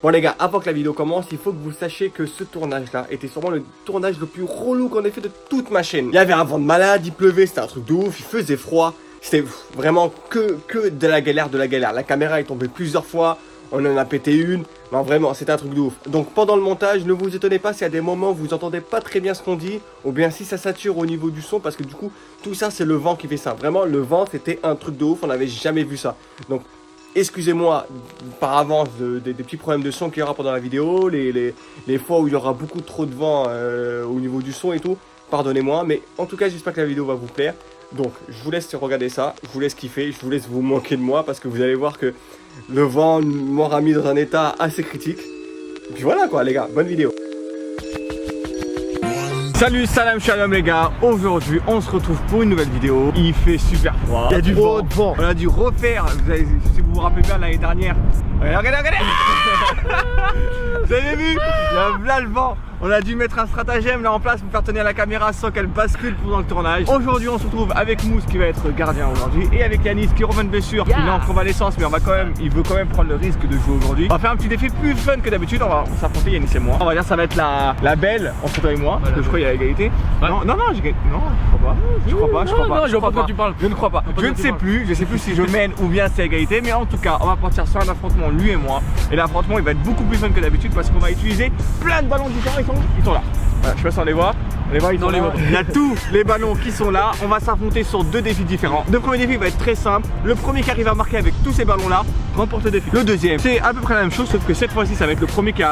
Bon les gars, avant que la vidéo commence, il faut que vous sachiez que ce tournage-là était sûrement le tournage le plus relou qu'on ait fait de toute ma chaîne. Il y avait un vent de malade, il pleuvait, c'était un truc de ouf, il faisait froid. C'était vraiment que de la galère, La caméra est tombée plusieurs fois, on en a pété une. Non vraiment, c'était un truc de ouf. Donc pendant le montage, ne vous étonnez pas s'il y a des moments où vous entendez pas très bien ce qu'on dit, ou bien si ça sature au niveau du son, parce que du coup, tout ça c'est le vent qui fait ça. Vraiment, le vent c'était un truc de ouf, on n'avait jamais vu ça. Donc excusez-moi par avance des petits problèmes de son qu'il y aura pendant la vidéo, les fois où il y aura beaucoup trop de vent au niveau du son et tout, pardonnez-moi, mais en tout cas j'espère que la vidéo va vous plaire. Donc je vous laisse regarder ça, je vous laisse kiffer, je vous laisse vous moquer de moi parce que vous allez voir que le vent m'aura mis dans un état assez critique. Et puis voilà quoi les gars, bonne vidéo. Salut, salam, shalom les gars. Aujourd'hui on se retrouve pour une nouvelle vidéo. Il fait super froid, il y a du vent. On a dû refaire, si vous vous rappelez bien l'année dernière. Regardez vous avez vu, il y a là le vent. On a dû mettre un stratagème là en place pour faire tenir la caméra sans qu'elle bascule pendant le tournage. Aujourd'hui on se retrouve avec Mousse qui va être gardien aujourd'hui et avec Yanis qui revient de blessure. Il est en convalescence mais il veut quand même prendre le risque de jouer aujourd'hui. On va faire un petit défi plus fun que d'habitude. On va s'affronter Yanis et moi. On va dire ça va être la belle entre toi et moi. Parce que je crois qu'il y a égalité. Ouais. Non, j'ai gagné. Non, je crois pas. Je crois pas. Je crois pas. Je ne crois pas. Je ne sais plus. Je sais plus si je mène ou bien c'est égalité. Mais en tout cas, on va partir sur un affrontement lui et moi. Et l'affrontement il va être beaucoup plus fun que d'habitude parce qu'on va utiliser plein de ballons différents. Ils sont là. Voilà, je sais pas si on les voit. Ils sont là. Il y a tous les ballons qui sont là. On va s'affronter sur deux défis différents. Le premier défi va être très simple. Le premier qui arrive à marquer avec tous ces ballons là remporte le défi. Le deuxième, c'est à peu près la même chose, sauf que cette fois-ci, ça va être le premier qui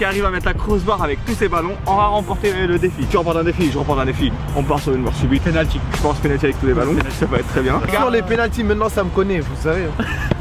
arrive à mettre la crossbar avec tous ces ballons. On va remporter le défi. Tu remportes un défi, je remporte un défi. On part sur une mort subite. Penalty. Je pense penalty avec tous les ballons. Ça va être très bien. Sur les penalties, maintenant ça me connaît, vous savez.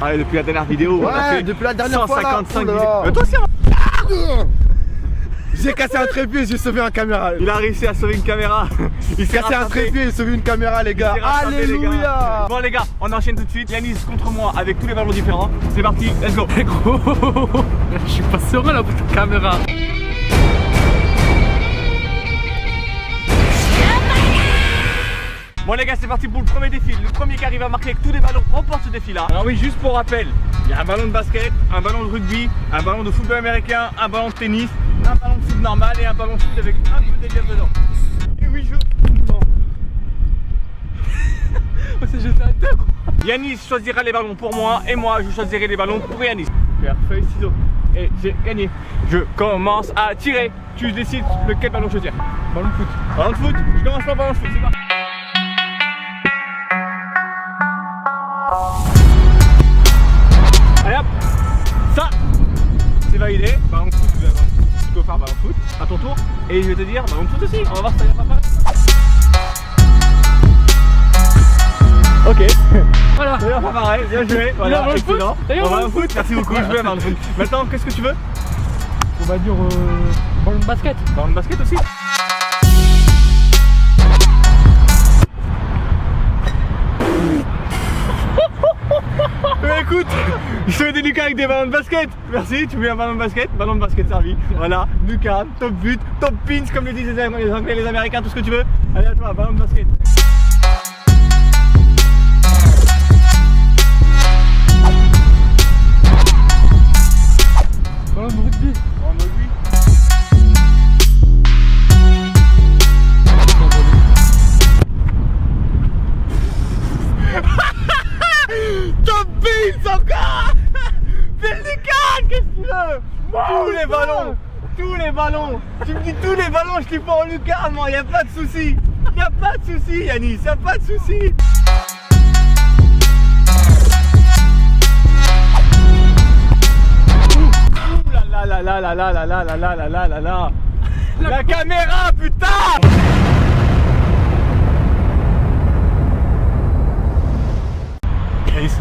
Allez, depuis la dernière vidéo, on a fait depuis la dernière 155 fois, vidéos. Mais toi aussi, j'ai cassé un trépied, j'ai sauvé un caméra. il a réussi à sauver une caméra. Il s'est cassé un trépied, j'ai sauvé une caméra les gars. Alléluia. Bon les gars, on enchaîne tout de suite. Yanis contre moi avec tous les ballons différents. C'est parti, let's go. Gros, je suis pas serein là pour ta caméra. Bon les gars, c'est parti pour le premier défi. Le premier qui arrive à marquer avec tous les ballons remporte ce défi là. Alors oui, juste pour rappel, il y a un ballon de basket, un ballon de rugby, un ballon de football américain, un ballon de tennis, un ballon de foot normal et un ballon de foot avec un peu d'élève dedans. Et oui, bon. On s'est jeté à deux quoi. Yanis choisira les ballons pour moi et moi je choisirai les ballons pour Yanis. Pierre, feuille, ciseaux. Et j'ai gagné. Je commence à tirer. Tu décides lequel ballon je tire. Ballon de foot. Ballon de foot. Je commence par ballon de foot, c'est parti. Allez hop. Ça c'est validé. Ballon de foot, tu dois faire ballon de foot. À ton tour. Et je vais te dire ballon de foot aussi. On va voir si ça vient pas pareil. Ok. Voilà. Ça vient pas pareil. Bien joué. Voilà. Ballon de foot. Excellent. D'ailleurs, Ballon de foot. Merci beaucoup. Je vais ballon de foot. Maintenant, qu'est-ce que tu veux? On va dire ballon de basket. Ballon de basket aussi. Mais écoute, je te mets des Lucas avec des ballons de basket. Merci, tu veux un ballon de basket servi. Voilà, Lucas, top but, top pins comme le disent les Anglais, les Américains, tout ce que tu veux. Allez à toi, ballon de basket. Ballon de rugby. Ballon de rugby. Top pins encore. Fais le Lucas, qu'est-ce que tu veux? Tous les ballons. Tu me dis tous les ballons, je les prends en Lucas, moi, y a pas de souci. Yanis, y a pas de souci. La caméra, putain. Yanis.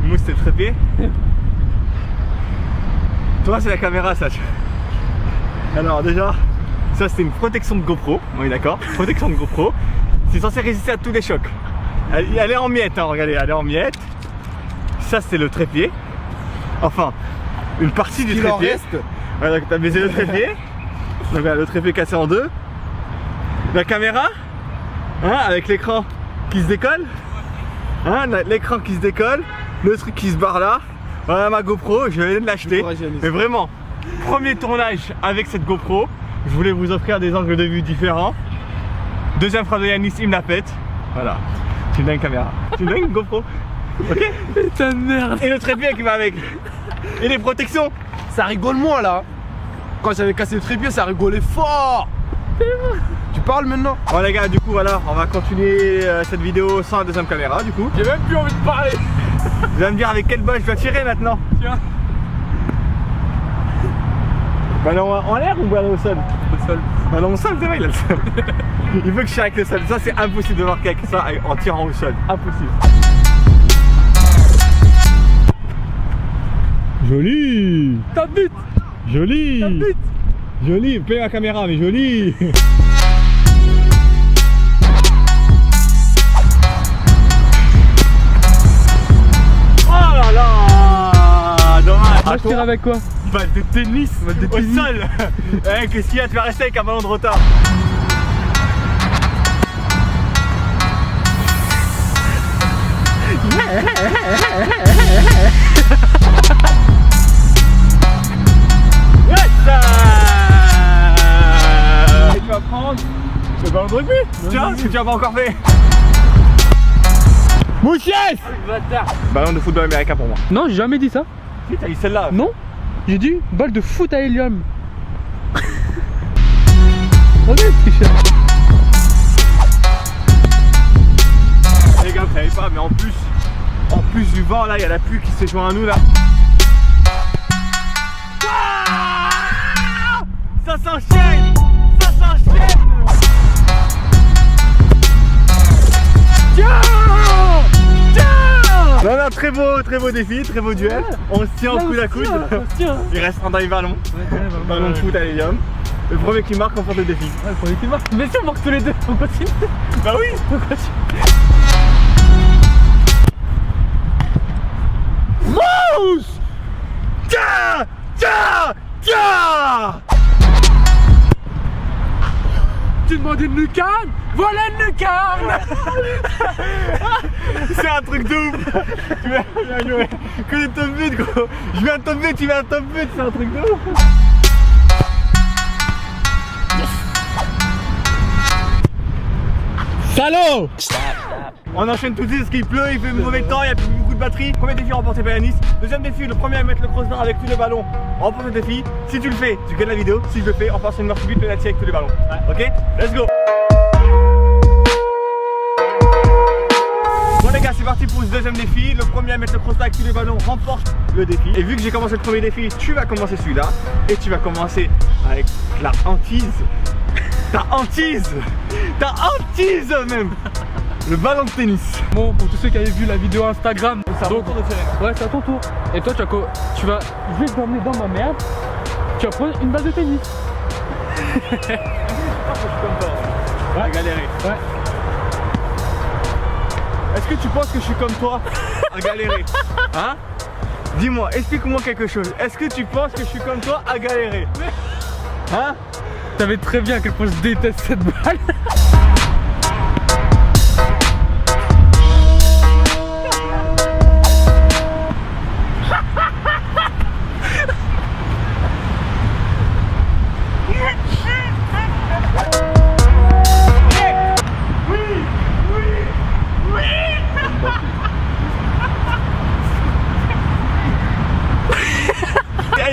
Mousse, c'est le trépied. Toi, c'est la caméra, ça. Alors, déjà, ça, c'est une protection de GoPro. On est d'accord? Protection de GoPro. C'est censé résister à tous les chocs. Elle est en miettes, hein, regardez, elle est en miettes. Ça, c'est le trépied. Enfin, une partie du trépied. Voilà, t'as baisé le trépied. Donc, voilà, le trépied cassé en deux. La caméra, hein, avec l'écran qui se décolle. Hein, l'écran qui se décolle, le truc qui se barre là. Voilà ma GoPro, je viens de l'acheter. Courage, Yanis. Mais vraiment, premier tournage avec cette GoPro. Je voulais vous offrir des angles de vue différents. Deuxième phrase de Yanis, il me la pète. Voilà, tu me donnes une caméra. Tu me donnes une GoPro. Ok. Putain de merde. Et le trépied qui va avec. Et les protections. Ça rigole moins là. Quand j'avais cassé le trépied, ça rigolait fort. Tu parles maintenant? Bon les gars, du coup voilà, on va continuer cette vidéo sans la deuxième caméra du coup. J'ai même plus envie de parler. Vous allez me dire avec quelle balle je dois tirer maintenant. Tiens. Ballon en l'air ou ballon au sol? Au sol. Ballon au sol, c'est vrai, il a le sol. Il veut que je tire avec le sol. Ça, c'est impossible de marquer avec ça en tirant au sol. Impossible. Joli. Ta bite. Joli. Ta bite. Joli. Paye ma caméra, mais joli. Oh là là. Dommage. Moi je tire avec quoi? Balle de tennis, Balle de au tennis. sol. Eh, qu'est-ce qu'il y a? Tu vas rester avec un ballon de retard. Et tu vas prendre le ballon de rugby. Tiens, ce que tu n'as pas encore fait. Mouchies. Ballon de football américain pour moi. Non, j'ai jamais dit ça. Si, t'as dit celle-là. Non, j'ai dit balle de foot à hélium. Ok, tricheur. Les gars, vous savez pas, mais en plus du vent là, il y a la pluie qui s'est joint à nous là. Ah, ça s'enchaîne. Ça s'enchaîne. Tiens. Non, non, très beau défi, très beau duel. On se tient au coude à coude. Il reste un dernier ballon. Ballon de foot à l'hélium. Le premier qui marque remporte le défi. Ouais, le premier qui marque. Mais si on marque tous les deux, on continue. Bah oui. On continue. Mousse. Tiens. Tiens. Tiens. Tu demandais une lucarne? Voilà une lucarne. C'est un truc de ouf. Tu viens jouer. Que des top buts gros. Je viens de top but, tu viens de top but. C'est un truc de ouf. Salaud. On enchaîne tout de suite parce qu'il pleut, il fait mauvais temps, il n'y a plus beaucoup de batterie. Premier défi remporté par Yanis. Deuxième défi, le premier à mettre le crossbar avec tous les ballons remporte le défi. Si tu le fais, tu gagnes la vidéo. Si je le fais, on passe une marche but penalty avec tous les ballons. Ok, let's go. Bon les gars, c'est parti pour ce deuxième défi. Le premier à mettre le crossbar avec tous les ballons remporte le défi. Et vu que j'ai commencé le premier défi, tu vas commencer celui-là. Et tu vas commencer avec la hantise. Ta hantise. Ta hantise même. Le ballon de tennis. Bon, pour tous ceux qui avaient vu la vidéo Instagram, C'est à mon tour de tirer. ouais, c'est à ton tour. Et toi, tu vas, je vais t'emmener dans ma merde. Tu vas prendre une balle de tennis. Je suis comme toi. Ouais, galérer. Ouais. Est-ce que tu penses que je suis comme toi à galérer? Hein? Dis-moi, explique-moi quelque chose. Est-ce que tu penses que je suis comme toi à galérer? Hein? Tu savais très bien à quel point je déteste cette balle.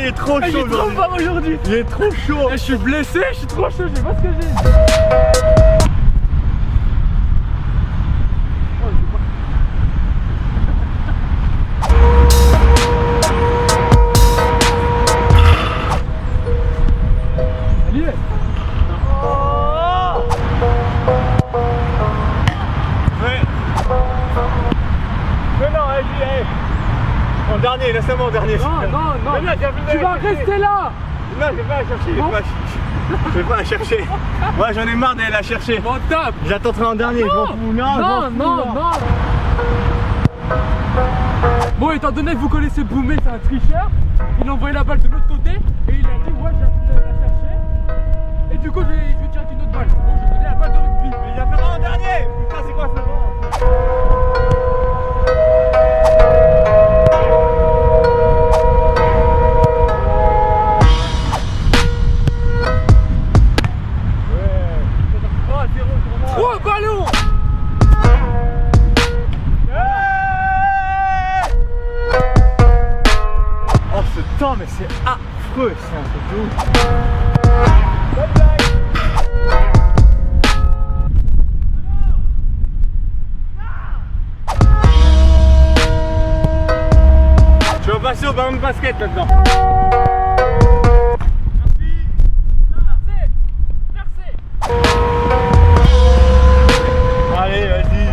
Il est trop chaud Il est trop aujourd'hui. fort aujourd'hui. Il est trop chaud. Je suis blessé, je suis trop chaud, je sais pas ce que j'ai. Allez. Mais non, allez. En dernier, laisse-moi en dernier. Non, non, Mais non, tu vas rester là. Non, je vais pas la chercher. Non. Je vais pas la chercher. Moi, j'en ai marre d'aller la chercher. Bon, tape. J'attendrai en dernier. je m'en fous. Non, je m'en Non, fous, non, non. Bon, étant donné que vous connaissez Boumé, c'est un tricheur, il a envoyé la balle de l'autre côté et il a dit ouais, je vais la chercher. Et du coup, je vais tirer avec une autre balle. Bon, je vais donner la balle de rugby. Mais il a fait en dernier. Putain, c'est quoi ce vent? Putain, mais c'est affreux, c'est un truc de ouf. Je vais passer au ballon de basket maintenant. Allez, vas-y.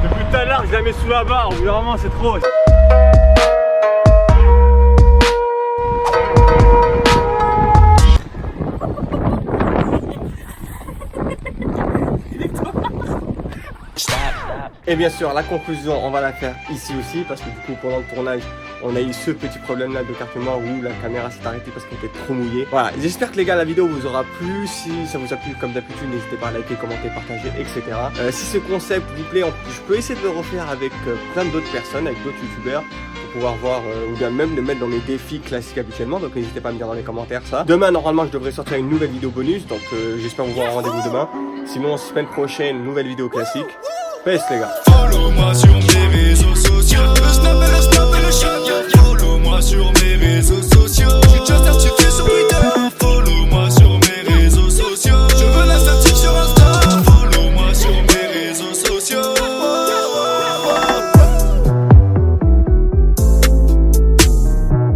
Depuis tout à l'heure, je la mets sous la barre. Au bout d'un moment, c'est trop. Et bien sûr, la conclusion, on va la faire ici aussi parce que du coup, pendant le tournage, on a eu ce petit problème là de carte mémoire où la caméra s'est arrêtée parce qu'elle était trop mouillée. Voilà, j'espère que les gars, la vidéo vous aura plu. Si ça vous a plu, comme d'habitude, n'hésitez pas à liker, commenter, partager, etc. Si ce concept vous plaît, je peux essayer de le refaire avec plein d'autres personnes, avec d'autres youtubeurs, pour pouvoir voir, ou bien même le mettre dans mes défis classiques habituellement. Donc n'hésitez pas à me dire dans les commentaires ça. Demain, normalement, je devrais sortir une nouvelle vidéo bonus, donc j'espère vous voir au rendez-vous demain. Sinon, semaine prochaine, nouvelle vidéo classique. Peace les gars. Follow-moi sur mes réseaux sociaux.